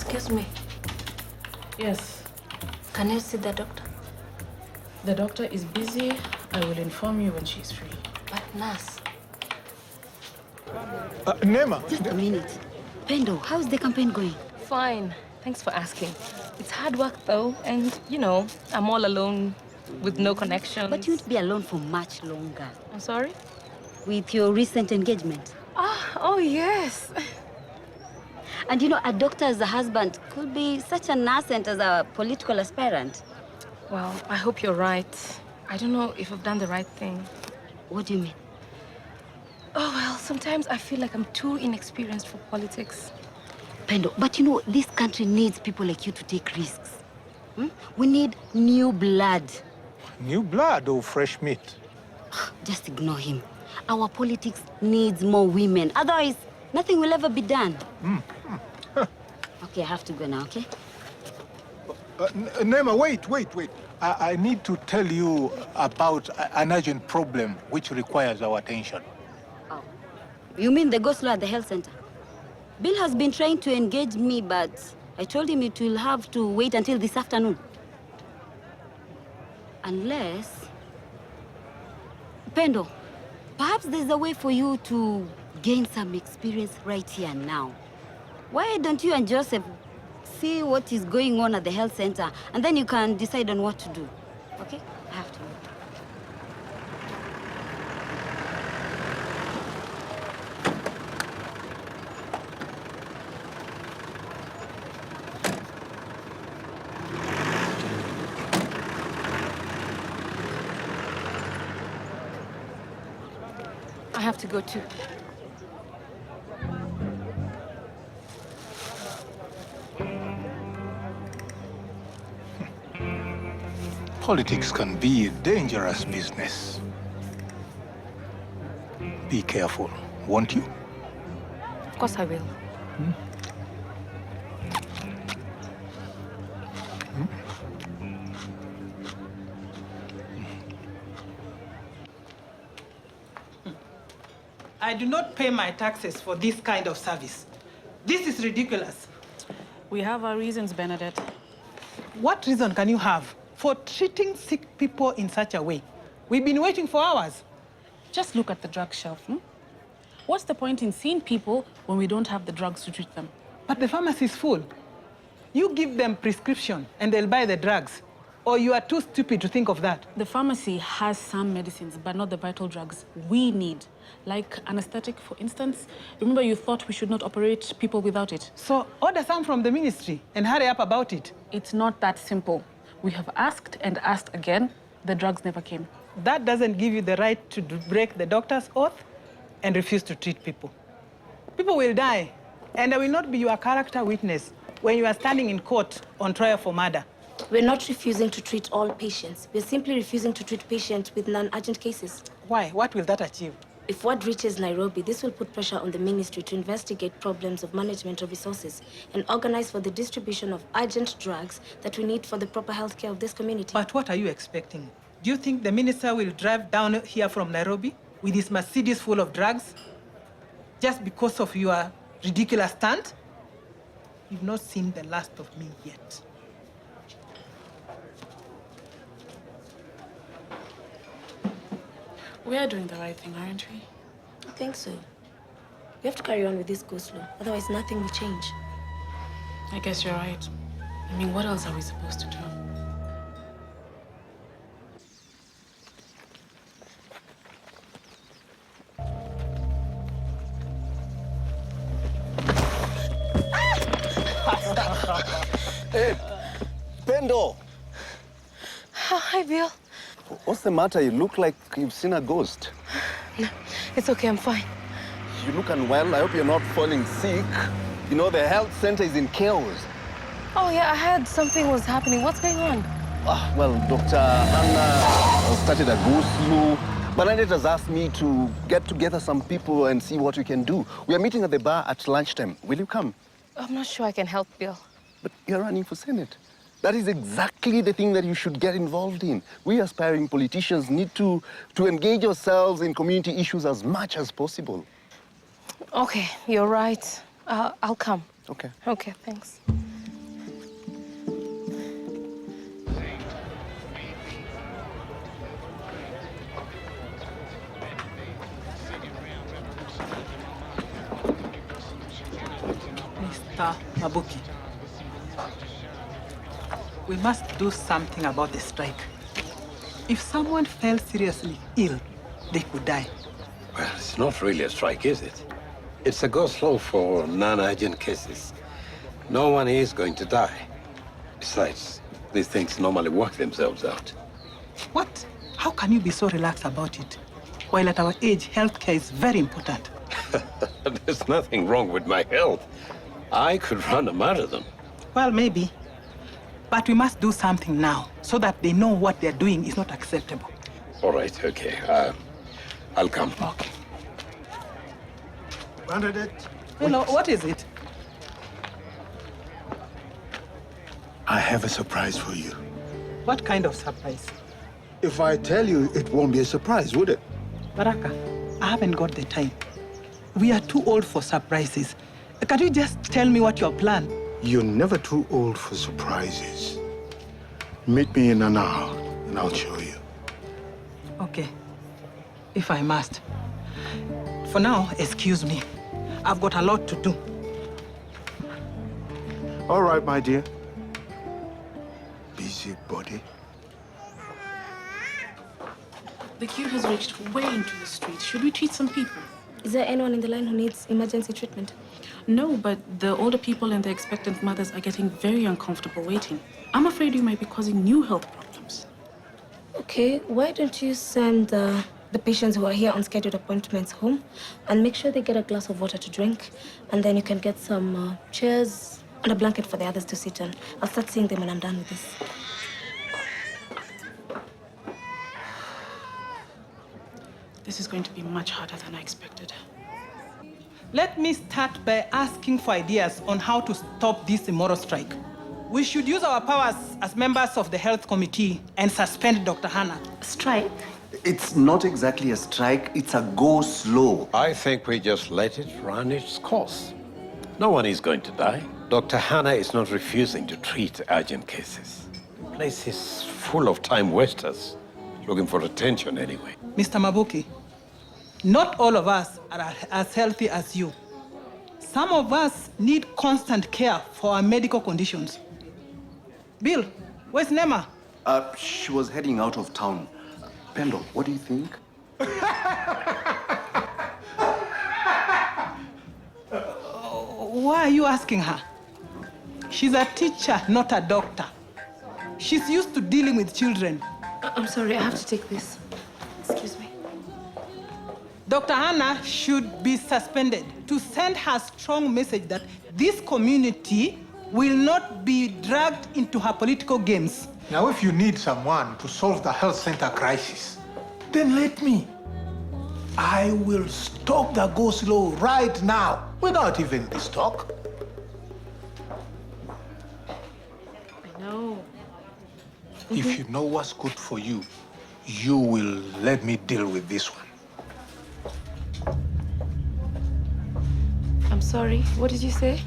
Excuse me. Yes. Can you see the doctor? The doctor is busy. I will inform you when she's free. But nurse. Nema. Just a minute. Pendo, how's the campaign going? Fine. Thanks for asking. It's hard work though, and you know, I'm all alone with no connections. But you won't be alone for much longer. I'm sorry? With your recent engagement. Oh yes. And you know, a doctor as a husband could be such an asset as a political aspirant. Well, I hope you're right. I don't know if I've done the right thing. What do you mean? Oh, well, sometimes I feel like I'm too inexperienced for politics. Pendo, but you know, this country needs people like you to take risks. We need new blood. New blood or fresh meat? Just ignore him. Our politics needs more women. Otherwise, nothing will ever be done. Okay, I have to go now, okay? Nema, wait. I need to tell you about an urgent problem which requires our attention. Oh. You mean the go-slow at the health center? Bill has been trying to engage me, but I told him it will have to wait until this afternoon. Unless... Pendo, perhaps there's a way for you to gain some experience right here and now. Why don't you and Joseph see what is going on at the health center, and then you can decide on what to do, okay? I have to. I have to go too. Politics can be a dangerous business. Be careful, won't you? Of course I will. I do not pay my taxes for this kind of service. This is ridiculous. We have our reasons, Bernadette. What reason can you have for treating sick people in such a way? We've been waiting for hours. Just look at the drug shelf. What's the point in seeing people when we don't have the drugs to treat them? But the pharmacy is full. You give them prescription and they'll buy the drugs. Or you are too stupid to think of that. The pharmacy has some medicines, but not the vital drugs we need. Like anesthetic, for instance. Remember you thought we should not operate people without it? So order some from the ministry and hurry up about it. It's not that simple. We have asked and asked again. The drugs never came. That doesn't give you the right to break the doctor's oath and refuse to treat people. People will die, and I will not be your character witness when you are standing in court on trial for murder. We're not refusing to treat all patients. We're simply refusing to treat patients with non-urgent cases. Why? What will that achieve? If word reaches Nairobi, this will put pressure on the ministry to investigate problems of management of resources and organize for the distribution of urgent drugs that we need for the proper health care of this community. But what are you expecting? Do you think the minister will drive down here from Nairobi with his Mercedes full of drugs just because of your ridiculous stunt? You've not seen the last of me yet. We are doing the right thing, aren't we? I think so. We have to carry on with this go-slow, otherwise nothing will change. I guess you're right. I mean, what else are we supposed to do? Hey, Pendo! Hi, Bill. What's the matter? You look like you've seen a ghost. No, it's okay, I'm fine. You look unwell. I hope you're not falling sick. You know, the health center is in chaos. Oh, yeah, I heard something was happening. What's going on? Well, Dr. Anna started a go-slow. Bernadette has asked me to get together some people and see what we can do. We are meeting at the bar at lunchtime. Will you come? I'm not sure I can help, Bill. But you're running for Senate. That is exactly the thing that you should get involved in. We aspiring politicians need to engage ourselves in community issues as much as possible. Okay, you're right. I'll come. Okay. Okay, thanks. Dr. Mabuki, we must do something about the strike. If someone fell seriously ill, they could die. Well, it's not really a strike, is it? It's a go-slow for non-urgent cases. No one is going to die. Besides, these things normally work themselves out. What? How can you be so relaxed about it? While at our age, healthcare is very important. There's nothing wrong with my health. I could run a marathon. Well, maybe. But we must do something now so that they know what they're doing is not acceptable. All right, okay. I'll come. Okay. Bernadette, Hello, what is it? I have a surprise for you. What kind of surprise? If I tell you, it won't be a surprise, would it? Baraka, I haven't got the time. We are too old for surprises. Can you just tell me what your plan? You're never too old for surprises. Meet me in an hour, and I'll show you. Okay, if I must. For now, excuse me. I've got a lot to do. All right, my dear. Busybody. The queue has reached way into the street. Should we treat some people? Is there anyone in the line who needs emergency treatment? No, but the older people and the expectant mothers are getting very uncomfortable waiting. I'm afraid you might be causing new health problems. Okay, why don't you send the patients who are here on scheduled appointments home and make sure they get a glass of water to drink, and then you can get some chairs and a blanket for the others to sit on. I'll start seeing them when I'm done with this. This is going to be much harder than I expected. Let me start by asking for ideas on how to stop this immoral strike. We should use our powers as members of the health committee and suspend Dr. Hannah. Strike? It's not exactly a strike, it's a go slow. I think we just let it run its course. No one is going to die. Dr. Hannah is not refusing to treat urgent cases. The place is full of time wasters, looking for attention anyway. Mr. Mabuki, not all of us are as healthy as you. Some of us need constant care for our medical conditions. Bill, where's Nema? She was heading out of town. Pendo, what do you think? Why are you asking her? She's a teacher, not a doctor. She's used to dealing with children. I'm sorry, I have to take this. Excuse me. Dr. Hannah should be suspended to send her strong message that this community will not be dragged into her political games. now if you need someone to solve the health center crisis, then let me. I will stop the go-slow right now without even this talk. I know. If you know what's good for you, you will let me deal with this one. I'm sorry, what did you say?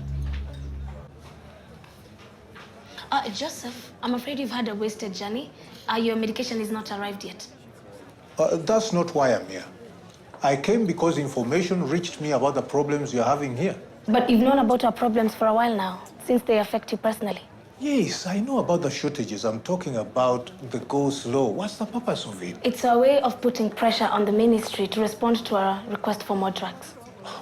Joseph, I'm afraid you've had a wasted journey. Your medication is not arrived yet. That's not why I'm here. I came because information reached me about the problems you're having here. But you've known about our problems for a while now, since they affect you personally. Yes, I know about the shortages. I'm talking about the go-slow. What's the purpose of it? It's a way of putting pressure on the ministry to respond to our request for more drugs.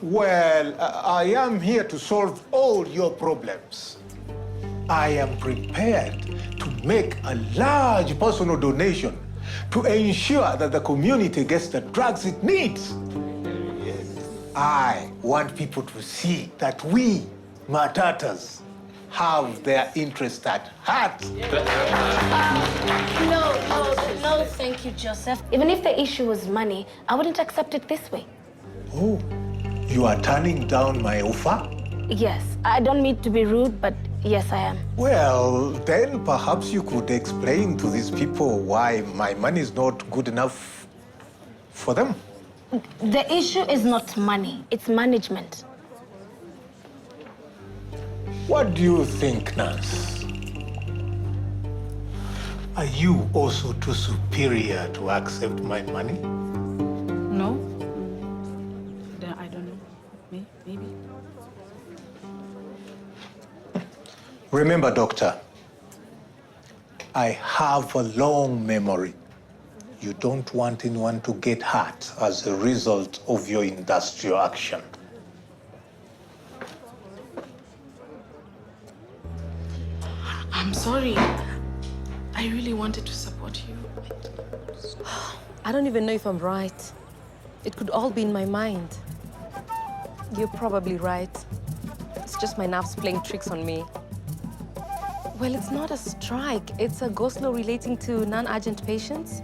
Well, I am here to solve all your problems. I am prepared to make a large personal donation to ensure that the community gets the drugs it needs. I want people to see that we, Matatas, have their interest at heart. No, thank you, Joseph. Even if the issue was money, I wouldn't accept it this way. Oh, you are turning down my offer? Yes, I don't mean to be rude, but yes, I am. Well, then perhaps you could explain to these people why my money is not good enough for them. The issue is not money, it's management. What do you think, Nance? Are you also too superior to accept my money? No? I don't know. Maybe. Remember, Doctor, I have a long memory. You don't want anyone to get hurt as a result of your industrial action. I'm sorry. I really wanted to support you. I don't even know if I'm right. It could all be in my mind. You're probably right. It's just my nerves playing tricks on me. Well, it's not a strike. It's a go-slow relating to non-urgent patients.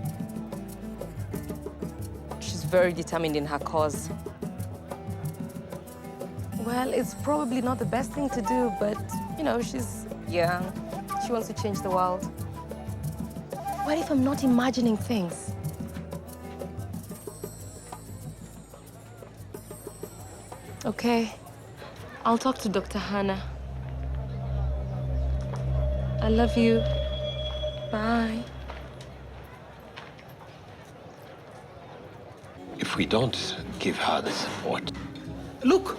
She's very determined in her cause. Well, it's probably not the best thing to do, but, you know, she's young. She wants to change the world. What if I'm not imagining things? Okay, I'll talk to Dr. Hannah. I love you. Bye. If we don't give her the support... Look!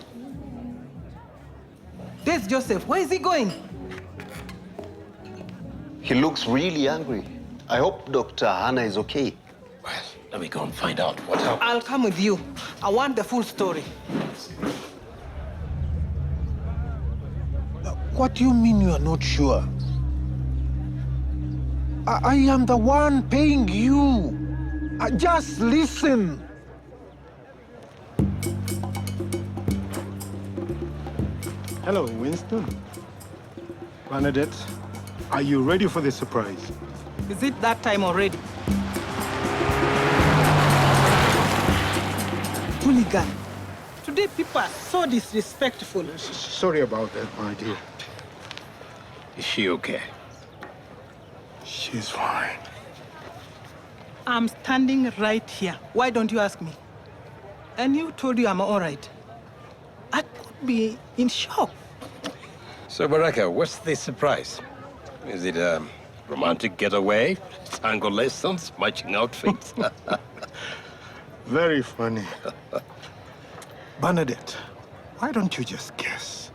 There's Joseph. Where is he going? He looks really angry. I hope Dr. Hannah is okay. Well, let me go and find out what happened. I'll come with you. I want the full story. What do you mean you are not sure? I am the one paying you. Just listen. Hello, Winston. Bernadette, are you ready for the surprise? Is it that time already? Hooligan. Today people are so disrespectful. Sorry about that, my dear. Is she okay? She's fine. I'm standing right here. Why don't you ask me? And you told you I'm all right. I could be in shock. So, Baraka, what's the surprise? Is it a romantic getaway? Tango lessons? Matching outfits? Very funny. Bernadette, why don't you just guess?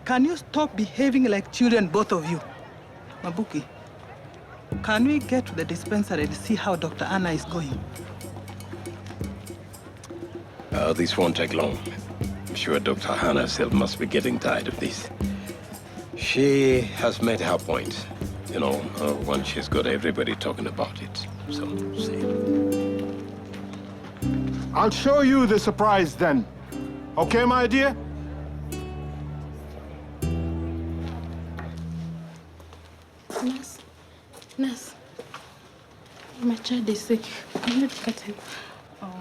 Can you stop behaving like children, both of you? Mabuki, can we get to the dispensary and see how Dr. Anna is going? This won't take long. I'm sure Dr. Hannah herself must be getting tired of this. She has made her point. You know, once she's got everybody talking about it. So, see. I'll show you the surprise then. Okay, my dear? Nurse, my child is sick. Can you look at him?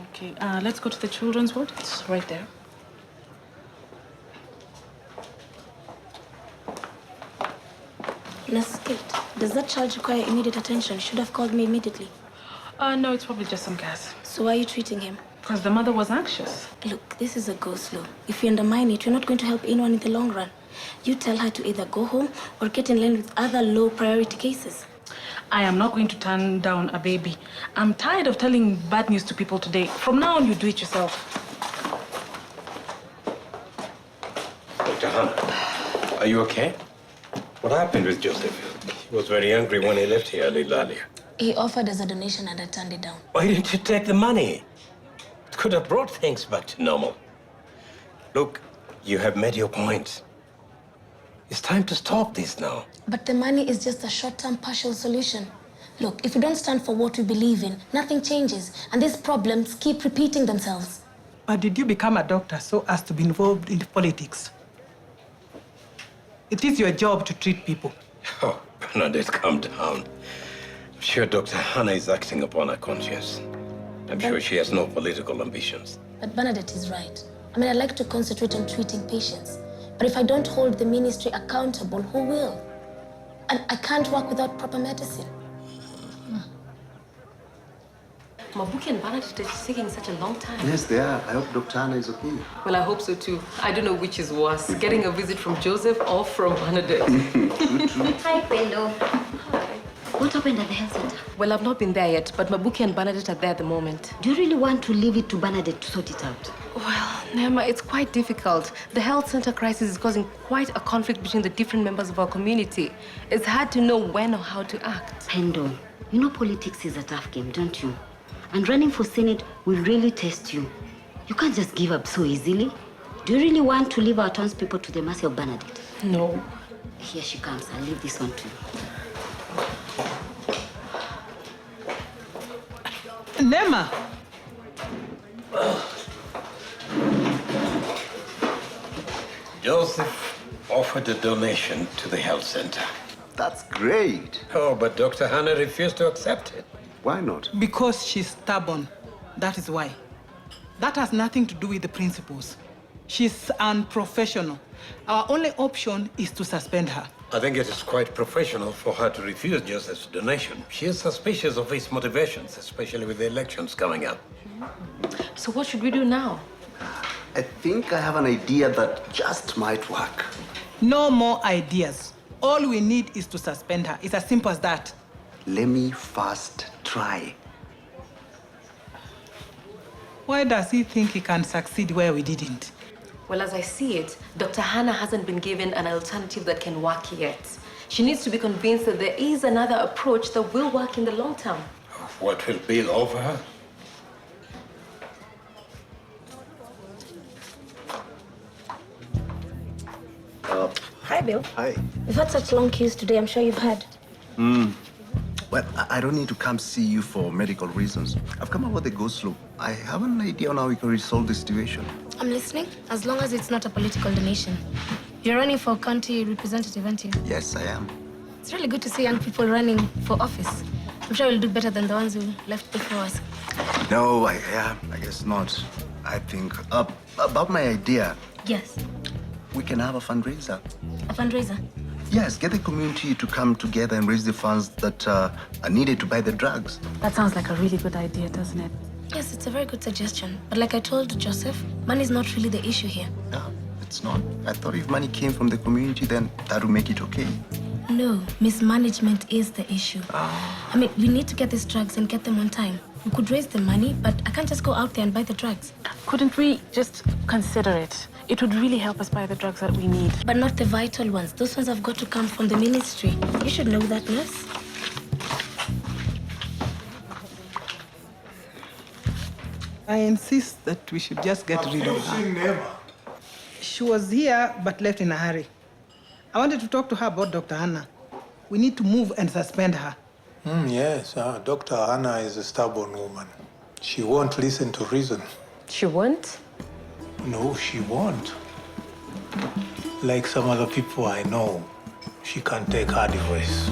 Okay, let's go to the children's ward. It's right there. Nurse Kate, does that child require immediate attention? You should have called me immediately. No, it's probably just some gas. So why are you treating him? Because the mother was anxious. Look, this is a go-slow. If you undermine it, you're not going to help anyone in the long run. You tell her to either go home or get in line with other low-priority cases. I am not going to turn down a baby. I'm tired of telling bad news to people today. From now on, you do it yourself. Dr. Hannah, are you okay? What happened with Joseph? He was very angry when he left here a little earlier. He offered as a donation and I turned it down. Why didn't you take the money? It could have brought things back to normal. Look, you have made your point. It's time to stop this now. But the money is just a short-term partial solution. Look, if we don't stand for what we believe in, nothing changes, and these problems keep repeating themselves. But did you become a doctor so as to be involved in politics? It is your job to treat people. Oh, Bernadette, calm down. I'm sure Dr. Hannah is acting upon her conscience. I'm sure she has no political ambitions. But Bernadette is right. I mean, I'd like to concentrate on treating patients. But if I don't hold the ministry accountable, who will? And I can't work without proper medicine. Mabuki and Bernadette are taking such a long time. Yes, they are. I hope Dr. Hannah is okay. Well, I hope so too. I don't know which is worse, getting a visit from Joseph or from Bernadette. Hi, Pendo. Hi. What happened at the health center? Well, I've not been there yet, but Mabuki and Bernadette are there at the moment. Do you really want to leave it to Bernadette to sort it out? Well, Nema, it's quite difficult. The health center crisis is causing quite a conflict between the different members of our community. It's hard to know when or how to act. Pendo, you know politics is a tough game, don't you? And running for Senate will really test you. You can't just give up so easily. Do you really want to leave our townspeople to the mercy of Bernadette? No. Here she comes. I'll leave this one to you. Nema! Joseph offered a donation to the health center. That's great. Oh, but Dr. Hannah refused to accept it. Why not? Because she's stubborn. That is why. That has nothing to do with the principles. She's unprofessional. Our only option is to suspend her. I think it is quite professional for her to refuse Joseph's donation. She is suspicious of his motivations, especially with the elections coming up. So what should we do now? I think I have an idea that just might work. No more ideas. All we need is to suspend her. It's as simple as that. Let me first try. Why does he think he can succeed where we didn't? Well, as I see it, Dr. Hannah hasn't been given an alternative that can work yet. She needs to be convinced that there is another approach that will work in the long term. What will Bill offer her? Hi, Bill. Hi. We've had such long queues today. I'm sure you've had. Well, I don't need to come see you for medical reasons. I've come about the go-slow. I have an idea on how we can resolve the situation. I'm listening, as long as it's not a political donation. You're running for county representative, aren't you? Yes, I am. It's really good to see young people running for office. I'm sure we'll do better than the ones who left before us. No, I guess not. I think about my idea. Yes, We can have a fundraiser. a fundraiser. Yes, get the community to come together and raise the funds that are needed to buy the drugs. That sounds like a really good idea, doesn't it? Yes, it's a very good suggestion. But like I told Joseph, money is not really the issue here. No, it's not. I thought if money came from the community, then that would make it okay. No, mismanagement is the issue. I mean, we need to get these drugs and get them on time. We could raise the money, but I can't just go out there and buy the drugs. Couldn't we just consider it? It would really help us buy the drugs that we need. But not the vital ones. Those ones have got to come from the ministry. You should know that, nurse. I insist that we should just get rid of her. She was here, but left in a hurry. I wanted to talk to her about Dr. Hannah. We need to move and suspend her. Yes, Dr. Hannah is a stubborn woman. She won't listen to reason. She won't? No, she won't. Like some other people I know, she can't take her advice.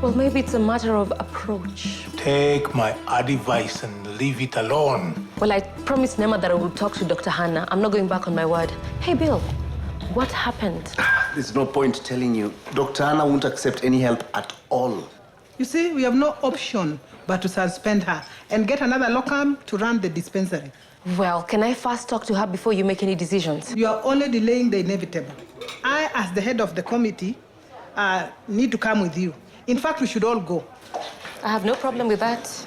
Well, maybe it's a matter of approach. Take my advice and leave it alone. Well, I promised Nema that I would talk to Dr. Hannah. I'm not going back on my word. Hey, Bill, what happened? There's no point telling you. Dr. Anna won't accept any help at all. You see, we have no option but to suspend her and get another locum to run the dispensary. Well, can I first talk to her before you make any decisions? You are only delaying the inevitable. I, as the head of the committee, need to come with you. In fact, we should all go. I have no problem with that.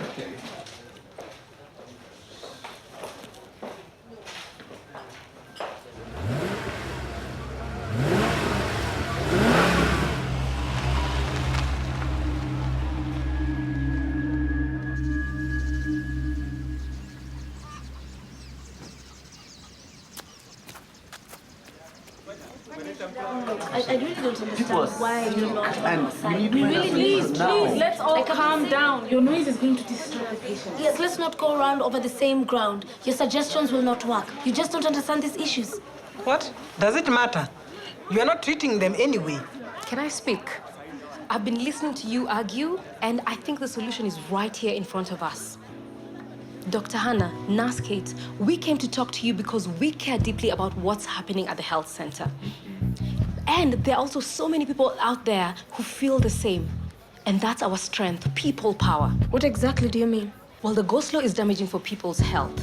I really don't understand why you're not Please, let's all calm down. Your noise is going to disturb the patient. Yes, let's not go around over the same ground. Your suggestions will not work. You just don't understand these issues. What? Does it matter? You are not treating them anyway. Can I speak? I've been listening to you argue, and I think the solution is right here in front of us. Dr. Hannah, Nurse Kate, we came to talk to you because we care deeply about what's happening at the health center. And there are also so many people out there who feel the same. And that's our strength, people power. What exactly do you mean? Well, the go-slow is damaging for people's health.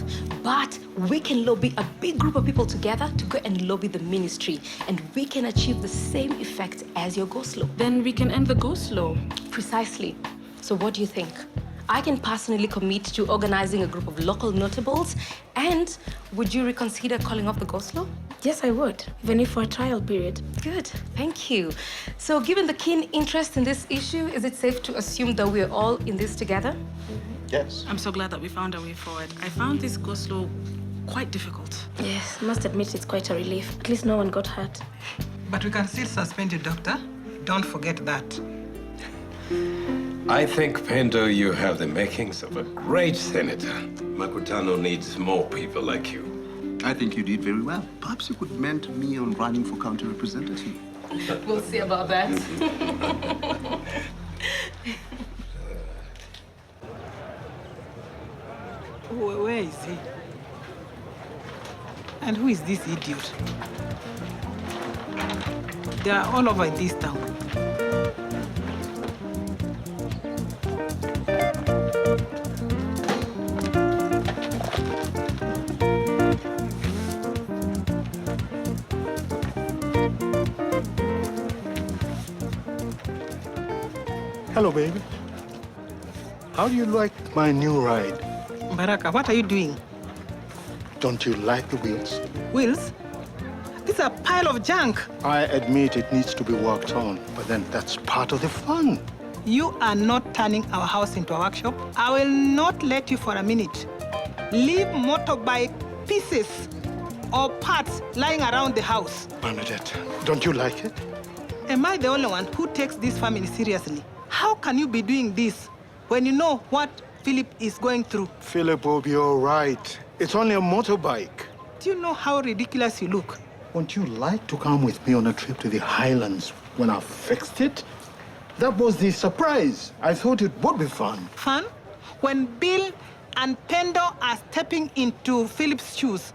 But we can lobby a big group of people together to go and lobby the ministry. And we can achieve the same effect as your go-slow. Then we can end the go-slow. Precisely. So what do you think? I can personally commit to organizing a group of local notables. And would you reconsider calling off the go-slow? Yes, I would, even if for a trial period. Good, thank you. So given the keen interest in this issue, is it safe to assume that we're all in this together? Yes. I'm so glad that we found a way forward. I found this go-slow quite difficult. Yes, I must admit it's quite a relief. At least no one got hurt. But we can still suspend you, Doctor. Don't forget that. I think, Pendo, you have the makings of a great senator. Makutano needs more people like you. I think you did very well. Perhaps you could mentor me on running for county representative. We'll see about that. Where is he? And who is this idiot? They are all over this town. Hello, baby. How do you like my new ride? Baraka, what are you doing? Don't you like the wheels? Wheels? This is a pile of junk. I admit it needs to be worked on, but then that's part of the fun. You are not turning our house into a workshop. I will not let you for a minute. Leave motorbike pieces or parts lying around the house. Bernadette, don't you like it? Am I the only one who takes this family seriously? How can you be doing this when you know what Philip is going through? Philip will be all right. It's only a motorbike. Do you know how ridiculous you look? Won't you like to come with me on a trip to the Highlands when I've fixed it? That was the surprise. I thought it would be fun. Fun? When Bill and Pendo are stepping into Philip's shoes.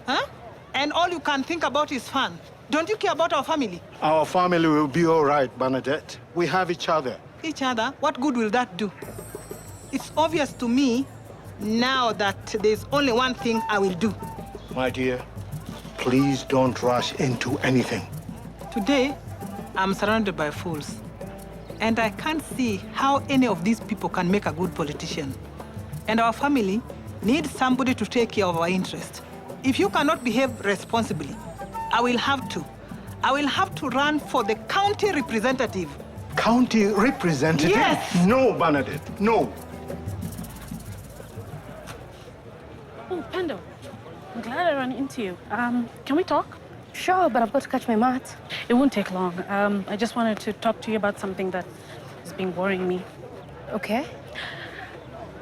Huh? And all you can think about is fun. Don't you care about our family? Our family will be all right, Bernadette. We have each other. Each other? What good will that do? It's obvious to me now that there's only one thing I will do. My dear, please don't rush into anything. Today, I'm surrounded by fools. And I can't see how any of these people can make a good politician. And our family needs somebody to take care of our interests. If you cannot behave responsibly, I will have to. I will have to run for the county representative. County representative? Yes! No, Bernadette, no. Oh, Pendo, I'm glad I ran into you. Can we talk? Sure, but I've got to catch my mat. It won't take long. I just wanted to talk to you about something that has been worrying me. Okay.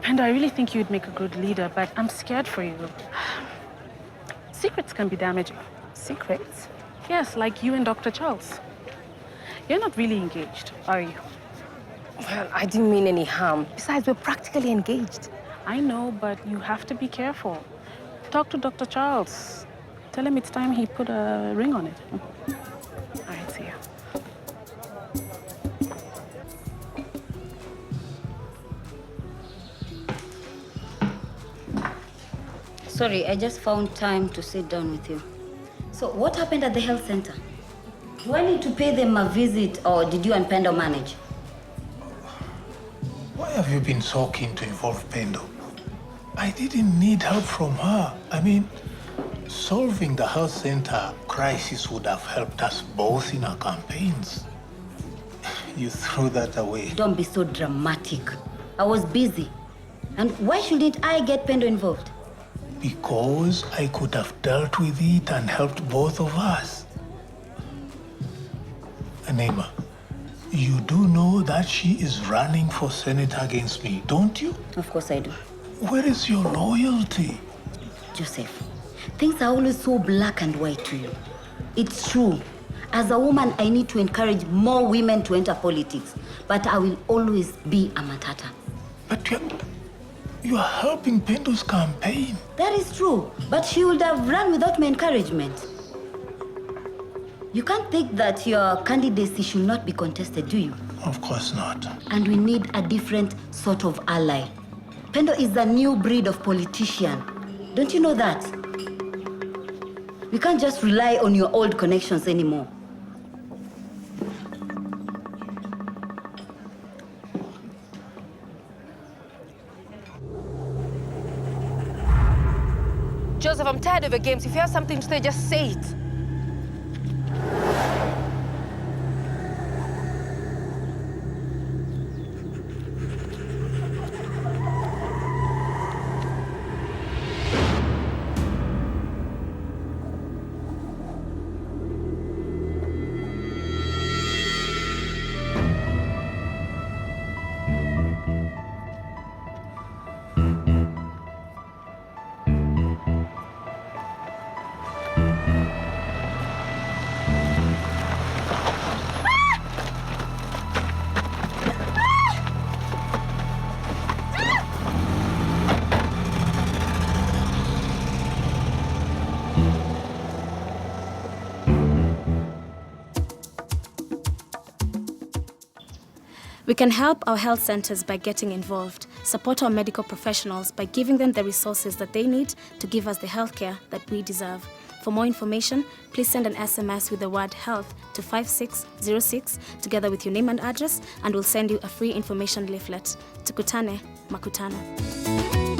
Pendo, I really think you'd make a good leader, but I'm scared for you. Secrets can be damaging. Secrets? Yes, like you and Dr. Charles. You're not really engaged, are you? Well, I didn't mean any harm. Besides, we're practically engaged. I know, but you have to be careful. Talk to Dr. Charles. Tell him it's time he put a ring on it. All right, see ya. Sorry, I just found time to sit down with you. So what happened at the health center? Do I need to pay them a visit or did you and Pendo manage? Why have you been so keen to involve Pendo? I didn't need help from her. I mean, solving the health center crisis would have helped us both in our campaigns. You threw that away. Don't be so dramatic. I was busy. And why shouldn't I get Pendo involved? Because I could have dealt with it and helped both of us. Anema, you do know that she is running for Senate against me, don't you? Of course I do. Where is your loyalty? Joseph, things are always so black and white to you. It's true. As a woman, I need to encourage more women to enter politics. But I will always be a matata. But you are helping Pendo's campaign. That is true. But she would have run without my encouragement. You can't think that your candidacy should not be contested, do you? Of course not. And we need a different sort of ally. Pendo is the new breed of politician. Don't you know that? We can't just rely on your old connections anymore. Joseph, I'm tired of your games. If you have something to say, just say it. We can help our health centers by getting involved, support our medical professionals by giving them the resources that they need to give us the healthcare that we deserve. For more information, please send an SMS with the word health to 5606 together with your name and address, and we'll send you a free information leaflet. Tukutane, Makutano.